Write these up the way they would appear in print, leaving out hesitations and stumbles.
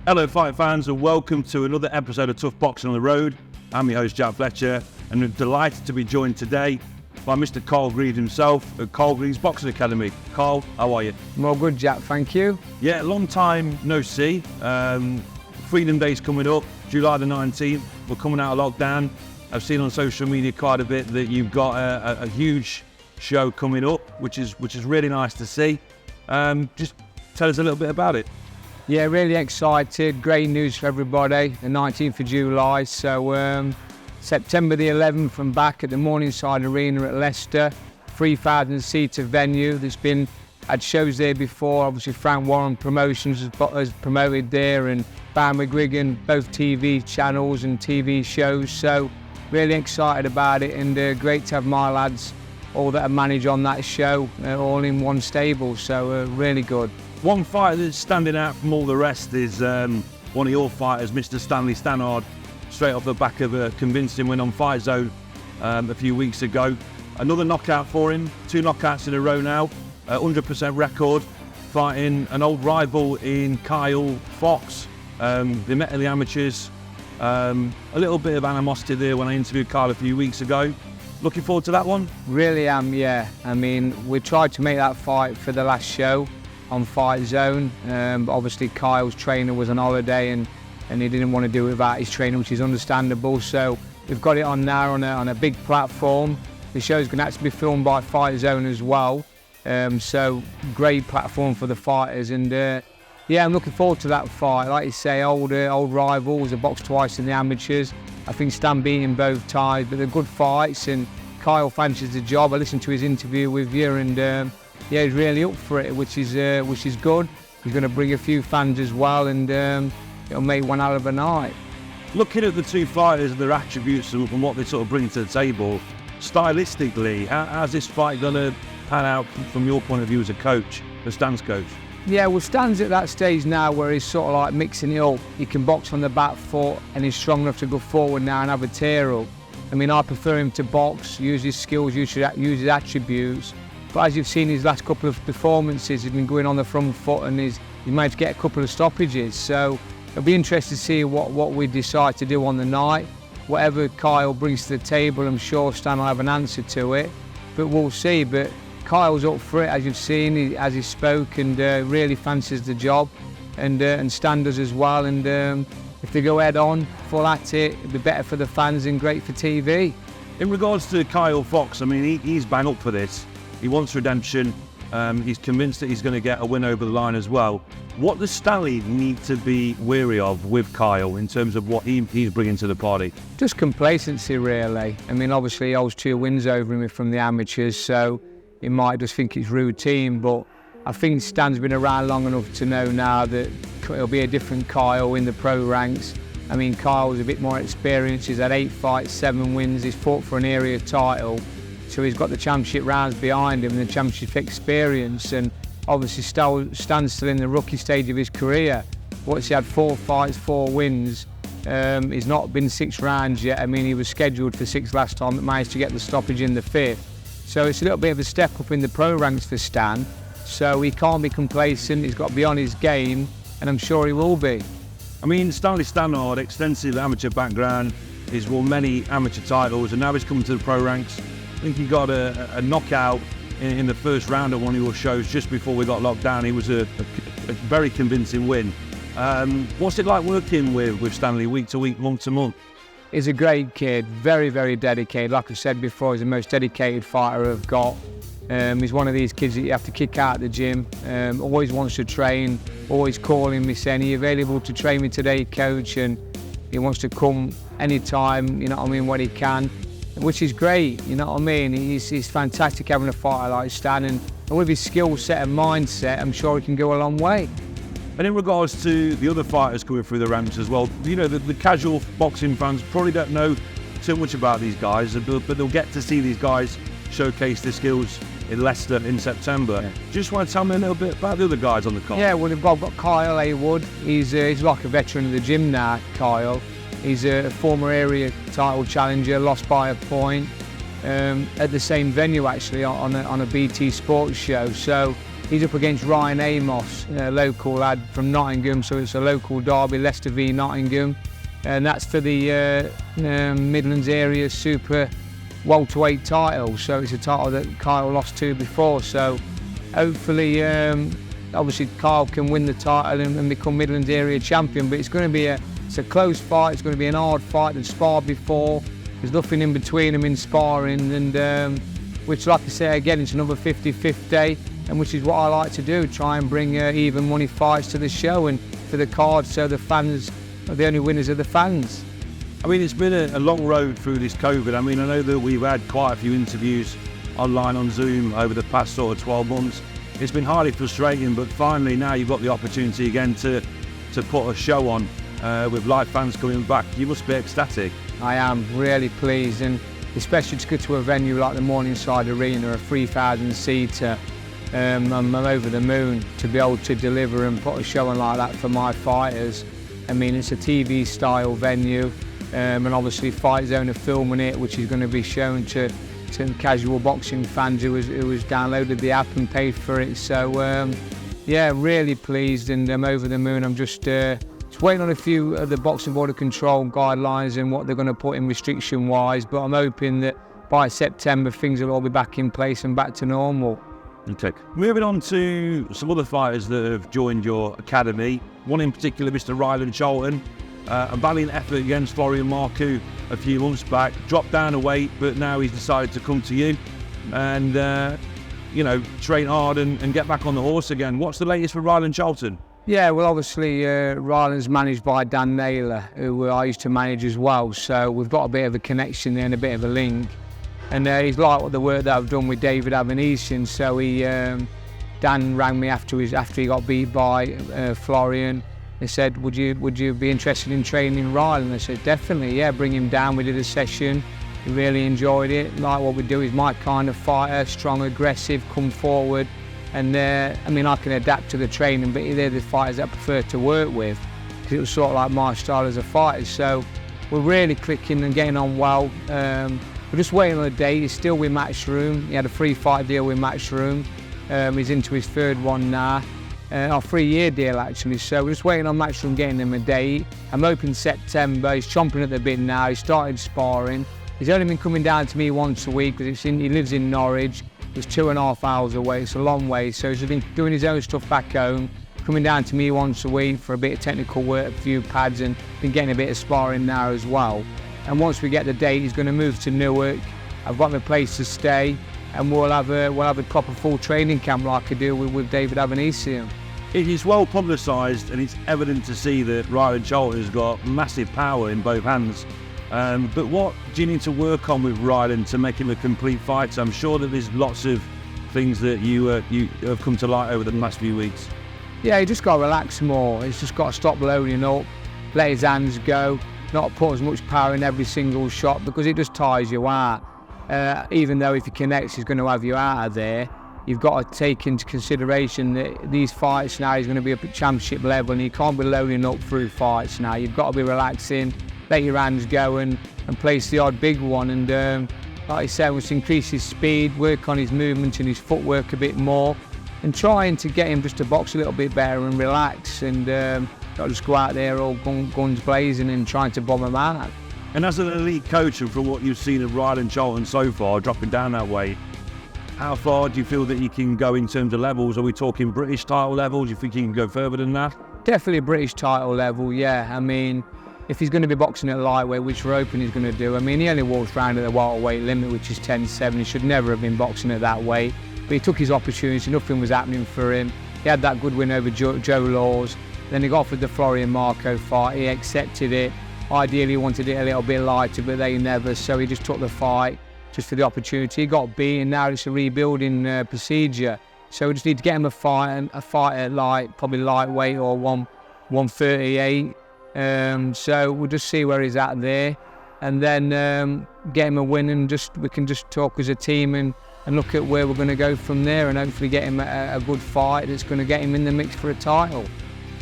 Hello fight fans and welcome to another episode of Tough Boxing on the Road. I'm your host Jack Fletcher and I'm delighted to be joined today by Mr. Carl Greaves himself at Carl Greaves Boxing Academy. Carl, how are you? I'm all good, Jack, thank you. Yeah, long time no see. Freedom Day's coming up, July the 19th. We're coming out of lockdown. I've seen on social media quite a bit that you've got a huge show coming up, which is really nice to see. Just tell us a little bit about it. Yeah, really excited. Great news for everybody. The 19th of July. So September the 11th, I'm back at the Morningside Arena at Leicester. 3,000-seater venue. Had shows there before. Obviously, Frank Warren Promotions has promoted there, and Barry McGuigan, both TV channels and TV shows. So really excited about it, and great to have my lads, all that I manage on that show, all in one stable. So really good. One fighter that's standing out from all the rest is one of your fighters, Mr. Stanley Stannard, straight off the back of a convincing win on Fight Zone a few weeks ago. Another knockout for him, 2 knockouts in a row now, 100% record, fighting an old rival in Kyle Fox. They met in the amateurs. A little bit of animosity there when I interviewed Kyle a few weeks ago. Looking forward to that one? Really am, yeah. I mean, we tried to make that fight for the last show on Fight Zone, but obviously Kyle's trainer was on holiday and he didn't want to do it without his trainer, which is understandable. So we've got it on now on a big platform. The show's going to actually be filmed by Fight Zone as well. So great platform for the fighters, and yeah, I'm looking forward to that fight. Like you say, old rivals, a boxed twice in the amateurs. I think Stan beat him both times, but they're good fights, and Kyle fancies the job. I listened to his interview with you, and yeah, he's really up for it, which is good. He's going to bring a few fans as well, and it'll make one hell of a night. Looking at the two fighters and their attributes and what they sort of bring to the table, stylistically, how's this fight going to pan out from your point of view as a coach, as Stan's coach? Yeah, well, Stan's at that stage now where he's sort of like mixing it up. He can box on the back foot and he's strong enough to go forward now and have a tear up. I mean, I prefer him to box, use his skills, use his attributes. But as you've seen his last couple of performances, he's been going on the front foot and he managed to get a couple of stoppages. So it'll be interesting to see what we decide to do on the night. Whatever Kyle brings to the table, I'm sure Stan will have an answer to it. But we'll see. But Kyle's up for it, as you've seen, as he spoke, and really fancies the job, and Stan does as well. And if they go head on, full at it, it'll be better for the fans and great for TV. In regards to Kyle Fox, I mean, he's bang up for this. He wants redemption. He's convinced that he's going to get a win over the line as well. What does Stanley need to be wary of with Kyle in terms of what he's bringing to the party? Just complacency, really. I mean, obviously he holds 2 wins over him from the amateurs, so he might just think it's routine, but I think Stan's been around long enough to know now that it'll be a different Kyle in the pro ranks. I mean, Kyle's a bit more experienced. He's had 8 fights, 7 wins. He's fought for an area title. So he's got the championship rounds behind him and the championship experience, and obviously Stan's still in the rookie stage of his career. Once he had 4 fights, 4 wins, he's not been 6 rounds yet. I mean, he was scheduled for 6 last time, but managed to get the stoppage in the 5th. So it's a little bit of a step up in the pro ranks for Stan. So he can't be complacent, he's got to be on his game, and I'm sure he will be. I mean, Stanley Stannard, extensive amateur background, he's won many amateur titles, and now he's coming to the pro ranks. I think he got a knockout in the first round at one of your shows just before we got locked down. He was a very convincing win. What's it like working with Stanley week to week, month to month? He's a great kid, very, very dedicated. Like I said before, he's the most dedicated fighter I've got. He's one of these kids that you have to kick out of the gym. Always wants to train, always calling me saying, "Are you available to train me today, coach?" And he wants to come anytime, you know what I mean, when he can, which is great, you know what I mean. He's fantastic having a fighter like Stan, and with his skill set and mindset, I'm sure he can go a long way. And in regards to the other fighters coming through the ranks as well, you know, the casual boxing fans probably don't know too much about these guys, but they'll get to see these guys showcase their skills in Leicester in September. Yeah. Just want to tell me a little bit about the other guys on the card? Yeah, well, we've got Kyle Haywood. He's like a veteran of the gym now, Kyle. He's a former area title challenger, lost by a point at the same venue actually on a BT Sports show. So He's up against Ryan Amos, a local lad from Nottingham, so it's a local derby, Leicester v Nottingham, and that's for the Midlands area super welterweight title. So it's a title that Kyle lost to before. So hopefully, obviously Kyle can win the title and become Midlands area champion. But it's going to be it's a close fight. It's going to be an hard fight. They've sparred before. There's nothing in between them in sparring, and which, like I say again, it's another 50-50, and which is what I like to do, try and bring even money fights to the show and for the card, so the fans are the only winners of the fans. I mean, it's been a long road through this COVID. I mean, I know that we've had quite a few interviews online on Zoom over the past sort of 12 months. It's been highly frustrating, but finally now you've got the opportunity again to put a show on with live fans coming back. You must be ecstatic. I am really pleased, and especially to go to a venue like the Morningside Arena, a 3,000-seater. I'm over the moon to be able to deliver and put a show on like that for my fighters. I mean, it's a TV-style venue, and obviously Fight Zone are filming it, which is going to be shown to casual boxing fans who has downloaded the app and paid for it. So yeah, really pleased, and I'm over the moon. I'm just waiting on a few of the Boxing Board of Control guidelines and what they're going to put in restriction-wise, but I'm hoping that by September things will all be back in place and back to normal. Okay. Moving on to some other fighters that have joined your academy. One in particular, Mr. Ryland Charlton. A valiant effort against Florian Marcoux a few months back. Dropped down a weight, but now he's decided to come to you and, train hard and get back on the horse again. What's the latest for Ryland Charlton? Yeah, well, obviously, Ryland's managed by Dan Naylor, who I used to manage as well. So we've got a bit of a connection there and a bit of a link. And he's liked the work that I've done with David Avanesian. So Dan rang me after he got beat by Florian. He said, would you be interested in training Ryland? I said, definitely, yeah, bring him down. We did a session. He really enjoyed it. Like what we do, is my kind of fighter, strong, aggressive, come forward. And I mean, I can adapt to the training, but they're the fighters that I prefer to work with, because it was sort of like my style as a fighter. So we're really clicking and getting on well. We're just waiting on a date. He's still with Matchroom. He had a free fight deal with Matchroom. He's into his third one now. A 3-year deal actually. So we're just waiting on Matchroom getting him a date. I'm hoping September. He's chomping at the bit now. He started sparring. He's only been coming down to me once a week because he lives in Norwich. It's 2.5 hours away. It's a long way. So he's been doing his own stuff back home, coming down to me once a week for a bit of technical work, a few pads, and been getting a bit of sparring now as well. And once we get the date, he's going to move to Newark. I've got my place to stay, and we'll have a proper full training camp like I do with David Avanesian. It is well publicised, and it's evident to see that Ryland Charlton has got massive power in both hands. But what do you need to work on with Ryland to make him a complete fighter? I'm sure that there's lots of things that you have come to light over the last few weeks. Yeah, he just got to relax more. He's just got to stop loading up, let his hands go, not put as much power in every single shot, because it just tires you out. Even though if he connects, he's going to have you out of there. You've got to take into consideration that these fights now, he's going to be up at championship level, and you can't be loading up through fights now. You've got to be relaxing, let your hands go and place the odd big one. And like I said, we must increase his speed, work on his movement and his footwork a bit more, and trying to get him just to box a little bit better and relax, and not just go out there all guns blazing and trying to bomb him out. And as an elite coach, and from what you've seen of Ryland Charlton so far, dropping down that way, how far do you feel that he can go in terms of levels? Are we talking British title levels? Do you think he can go further than that? Definitely a British title level, yeah. I mean, if he's going to be boxing at lightweight, which we're hoping he's going to do, I mean, he only walks around at the welterweight limit, which is 10-7. He should never have been boxing at that weight. But he took his opportunity, nothing was happening for him. He had that good win over Joe Laws. Then he got offered the Florian Marcoux fight. He accepted it. Ideally, he wanted it a little bit lighter, but they never, so he just took the fight just for the opportunity. He got beat, and now it's a rebuilding procedure. So we just need to get him a fighter like probably lightweight or 138. So we'll just see where he's at there, and then get him a win, and we can just talk as a team and look at where we're going to go from there, and hopefully get him a good fight that's going to get him in the mix for a title.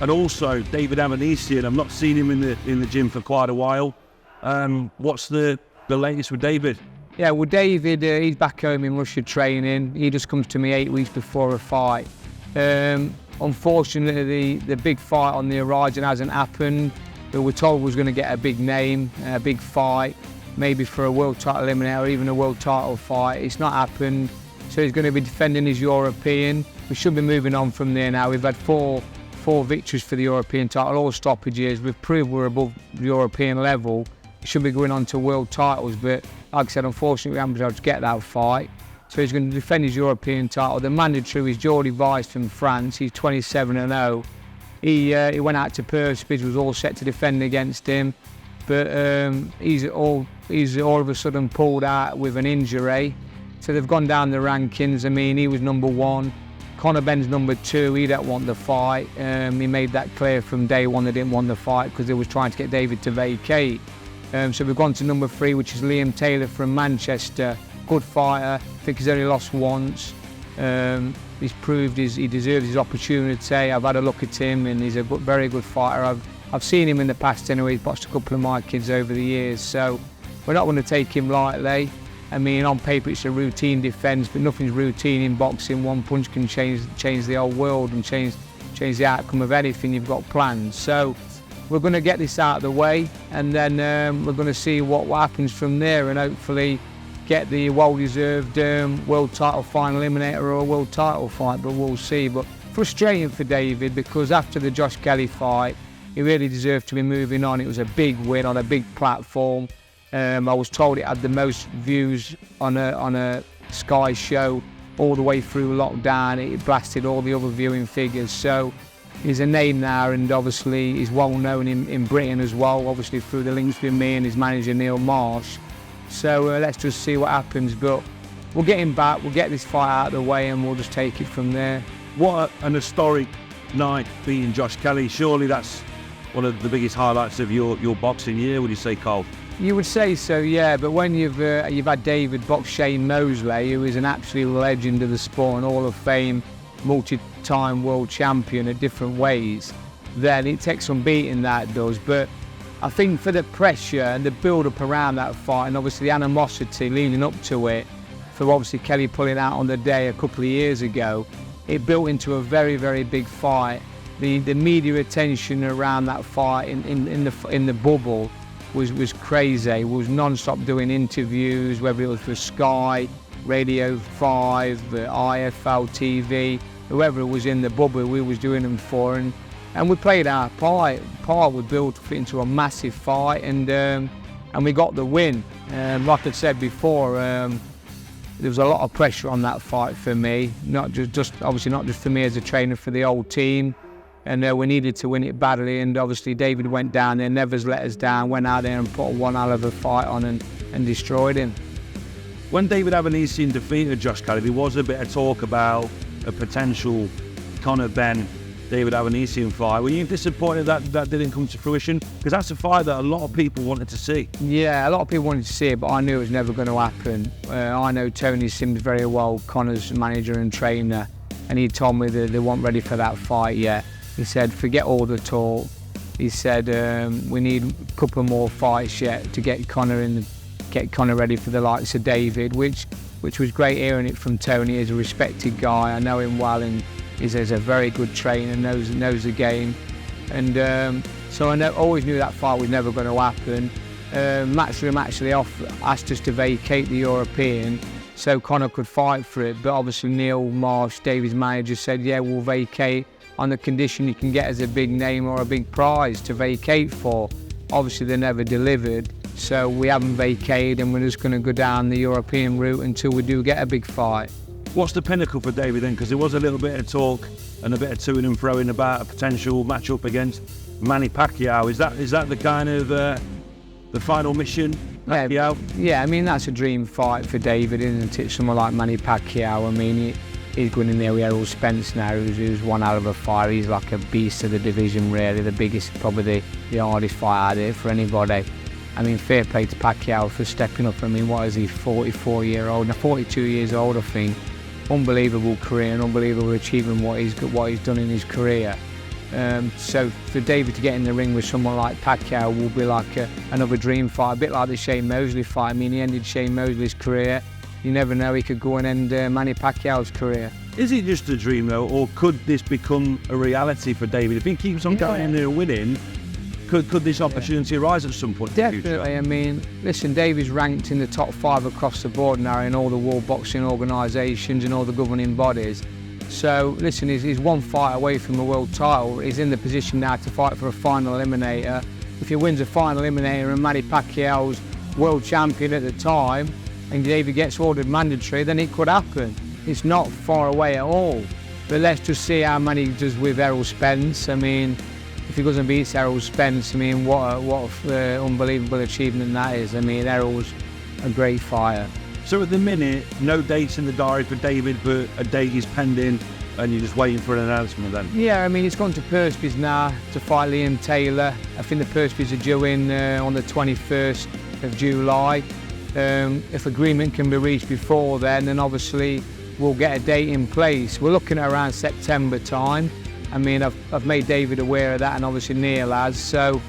And also David Avanesian, I've not seen him in the gym for quite a while. What's the latest with David? Yeah, well, David, he's back home in Russia training. He just comes to me 8 weeks before a fight. Unfortunately, the big fight on the horizon hasn't happened. We were told we was going to get a big name, a big fight, maybe for a world title eliminator or even a world title fight. It's not happened, so he's going to be defending his European. We should be moving on from there now. We've had four victories for the European title, all stoppages. We've proved we're above the European level. He should be going on to world titles, but like I said, unfortunately we haven't been able to get that fight. So he's going to defend his European title. The mandatory is Jordi Weiss from France. He's 27-0. He went out to Perspage, was all set to defend against him, but he's all of a sudden pulled out with an injury. So they've gone down the rankings. I mean, he was number 1. Conor Benn's number 2. He don't want the fight. He made that clear from day one. They didn't want the fight because they was trying to get David to vacate. So we've gone to number 3, which is Liam Taylor from Manchester. Good fighter. I think he's only lost once. He's proved he deserves his opportunity. I've had a look at him and he's a very good fighter. I've seen him in the past anyway. He's boxed a couple of my kids over the years, so we're not going to take him lightly. I mean, on paper it's a routine defence, but nothing's routine in boxing. One punch can change the whole world and change the outcome of anything you've got planned. So we're going to get this out of the way, and then we're going to see what happens from there, and hopefully get the well-deserved world title final eliminator or a world title fight, but we'll see. But frustrating for David, because after the Josh Kelly fight, he really deserved to be moving on. It was a big win on a big platform. I was told it had the most views on a Sky show all the way through lockdown. It blasted all the other viewing figures. So he's a name now, and obviously he's well known in Britain as well, obviously through the links with me and his manager Neil Marsh. So let's just see what happens, but we'll get him back, we'll get this fight out of the way, and we'll just take it from there. What an historic night beating Josh Kelly. Surely that's one of the biggest highlights of your boxing year, would you say, Cole? You would say so, yeah, but when you've had David box Shane Mosley, who is an absolute legend of the sport and Hall of Fame, multi-time world champion at different ways, then it takes some beating, that does. But I think for the pressure and the build-up around that fight, and obviously the animosity leading up to it, for obviously Kelly pulling out on the day a couple of years ago, it built into a very, very big fight. The media attention around that fight in the bubble was crazy. We was non-stop doing interviews, whether it was for Sky, Radio 5, IFL TV, whoever was in the bubble, we was doing them for, and we played our part. We built into a massive fight, and we got the win. Like I said before, there was a lot of pressure on that fight for me, obviously not just for me as a trainer, for the whole team. And we needed to win it badly, and obviously David went down there, never let us down, went out there and put one hell of a fight on and destroyed him. When David Avanesian defeated Josh Kelly, there was a bit of talk about a potential Conor Benn David Avanesian fight. Were you disappointed that didn't come to fruition? Because that's a fight that a lot of people wanted to see. Yeah, a lot of people wanted to see it, but I knew it was never going to happen. I know Tony Sims very well, Conor's manager and trainer, and he told me that they weren't ready for that fight yet. He said, forget all the talk. He said, we need a couple more fights yet to get Conor ready for the likes of David, which was great hearing it from Tony. He's a respected guy. I know him well, and he's a very good trainer, knows the game. And so I always knew that fight was never going to happen. Matchroom actually asked us to vacate the European so Conor could fight for it, but obviously Neil Marsh, David's manager, said, yeah, we'll vacate on the condition you can get as a big name or a big prize to vacate for. Obviously they never delivered, so we haven't vacated, and we're just going to go down the European route until we do get a big fight. What's the pinnacle for David then? Because there was a little bit of talk and a bit of toing and froing about a potential match-up against Manny Pacquiao. Is that the kind of the final mission, Pacquiao? Yeah, I mean, that's a dream fight for David, isn't it? Someone like Manny Pacquiao. I mean, he's going in there with Errol Spence now, who's one out of a fire. He's like a beast of the division, really, the biggest, probably the hardest fight out there for anybody. I mean, fair play to Pacquiao for stepping up. I mean, what is he, 42 years old, I think. Unbelievable career and unbelievable achievement what he's done in his career. So for David to get in the ring with someone like Pacquiao will be like another dream fight, a bit like the Shane Mosley fight. I mean, he ended Shane Mosley's career. You never know, he could go and end Manny Pacquiao's career. Is it just a dream though, or could this become a reality for David? If he keeps on going in there winning, could this opportunity arise at some point in the future? Definitely. I mean, listen, David's ranked in the top 5 across the board now in all the world boxing organisations and all the governing bodies. So, listen, he's one fight away from a world title. He's in the position now to fight for a final eliminator. If he wins a final eliminator and Manny Pacquiao's world champion at the time, and David gets ordered mandatory, then it could happen. It's not far away at all. But let's just see how Manny does with Errol Spence. I mean, if he doesn't beat Errol Spence, I mean, what a unbelievable achievement that is. I mean, Errol's a great fighter. So at the minute, no dates in the diary for David, but a date is pending, and you're just waiting for an announcement then? Yeah, I mean, it's gone to Perspies now to fight Liam Taylor. I think the Perspies are due in on the 21st of July. If agreement can be reached before then obviously we'll get a date in place. We're looking at around September time. I mean, I've made David aware of that, and obviously Neil has. So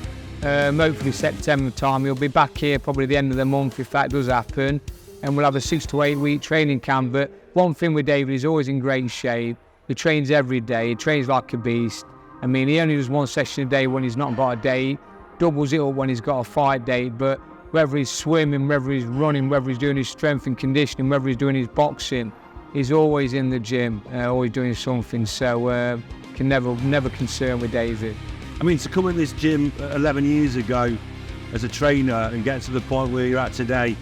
hopefully September time he'll be back here probably the end of the month if that does happen, and we'll have a 6 to 8 week training camp. But one thing with David, he's always in great shape. He trains every day. He trains like a beast. I mean, he only does 1 session a day when he's not got a date. Doubles it up when he's got a fight date. But whether he's swimming, whether he's running, whether he's doing his strength and conditioning, whether he's doing his boxing, he's always in the gym, always doing something. So can never concern with David. I mean, to come in this gym 11 years ago as a trainer and get to the point where you're at today,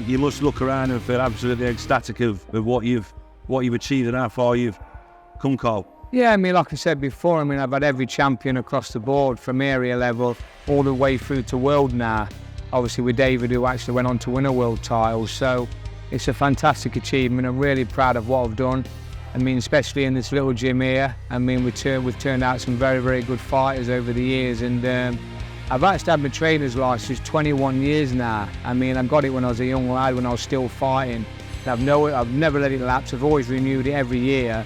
you must look around and feel absolutely ecstatic of what you've achieved and how far you've come, Carl. Yeah, I mean, like I said before, I mean, I've had every champion across the board from area level all the way through to world now. Obviously with David, who actually went on to win a world title. So it's a fantastic achievement. I'm really proud of what I've done. I mean, especially in this little gym here. I mean, we've turned out some very, very good fighters over the years. And I've actually had my trainer's license 21 years now. I mean, I got it when I was a young lad, when I was still fighting. I've never let it lapse. I've always renewed it every year.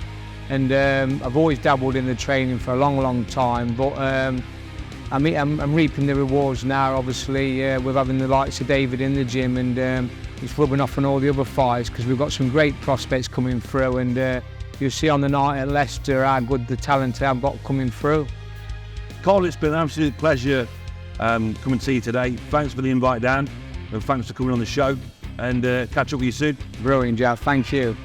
And I've always dabbled in the training for a long, long time. But I'm reaping the rewards now, obviously, with having the likes of David in the gym, and it's rubbing off on all the other fighters because we've got some great prospects coming through, and you'll see on the night at Leicester how good the talent I've got coming through. Carl, it's been an absolute pleasure coming to you today. Thanks for the invite down, and thanks for coming on the show, and catch up with you soon. Brilliant, Jack. Thank you.